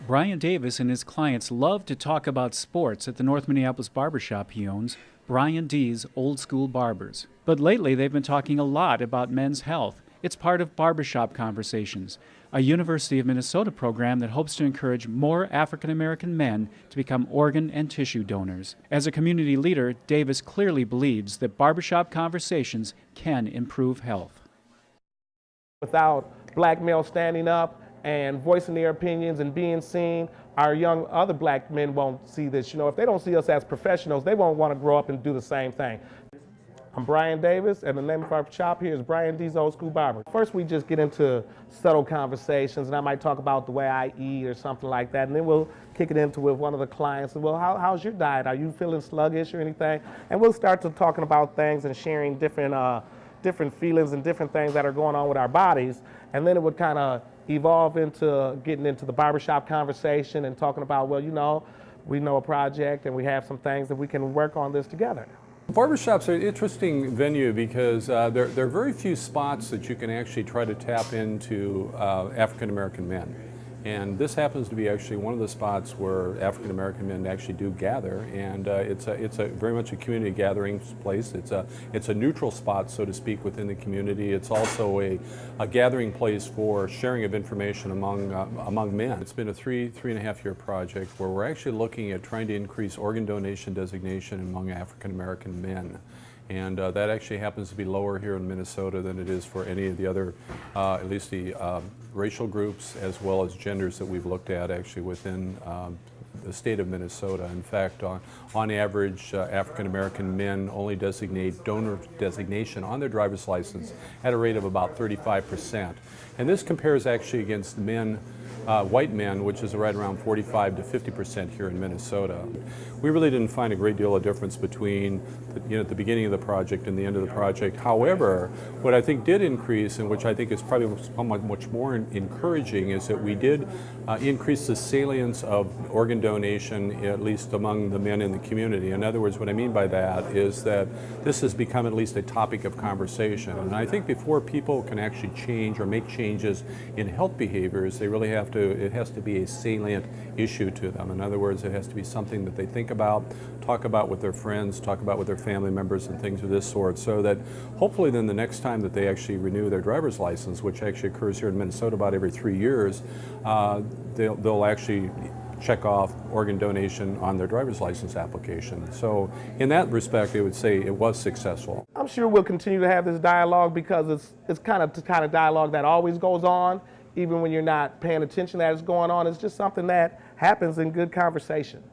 Brian Davis and his clients love to talk about sports at the North Minneapolis barbershop he owns, Brian D's Old School Barbers. But lately they've been talking a lot about men's health. It's part of Barbershop Conversations, a University of Minnesota program that hopes to encourage more African American men to become organ and tissue donors. As a community leader, Davis clearly believes that Barbershop Conversations can improve health. Without black males standing up and voicing their opinions and being seen, our young other black men won't see this. You know, if they don't see us as professionals, they won't want to grow up and do the same thing. I'm Brian Davis, and the name of our shop here is Brian D's Old School Barbers. First, we just get into subtle conversations, and I might talk about the way I eat or something like that, and then we'll kick it into with one of the clients, and well, how's your diet? Are you feeling sluggish or anything? And we'll start to talking about things and sharing different feelings and different things that are going on with our bodies, and then it would kind of evolve into getting into the barbershop conversation and talking about, well, you know, we know a project and we have some things that we can work on this together. Barbershops are an interesting venue because there are very few spots that you can actually try to tap into African American men. And this happens to be actually one of the spots where African American men actually do gather, and it's a very much a community gathering place. It's a neutral spot, so to speak, within the community. It's also a gathering place for sharing of information among men. It's been a three and a half year project where we're actually looking at trying to increase organ donation designation among African American men. And that actually happens to be lower here in Minnesota than it is for any of the other, at least the racial groups as well as genders that we've looked at actually within the state of Minnesota. In fact, on average, African American men only designate donor designation on their driver's license at a rate of about 35%. And this compares actually against men, white men, which is right around 45 to 50% here in Minnesota. We really didn't find a great deal of difference between the beginning of the project and the end of the project. However, what I think did increase, and which I think is probably somewhat much more encouraging, is that we did increase the salience of organ donation, at least among the men in the community. In other words, what I mean by that is that this has become at least a topic of conversation. And I think before people can actually change or make changes in health behaviors, they really have to, it has to be a salient issue to them. In other words, it has to be something that they think about, talk about with their friends, talk about with their family members and things of this sort, so that hopefully then the next time that they actually renew their driver's license, which actually occurs here in Minnesota about every 3 years, they'll actually check off organ donation on their driver's license application. So in that respect, I would say it was successful. I'm sure we'll continue to have this dialogue because it's kind of dialogue that always goes on, even when you're not paying attention that it's going on. It's just something that happens in good conversation.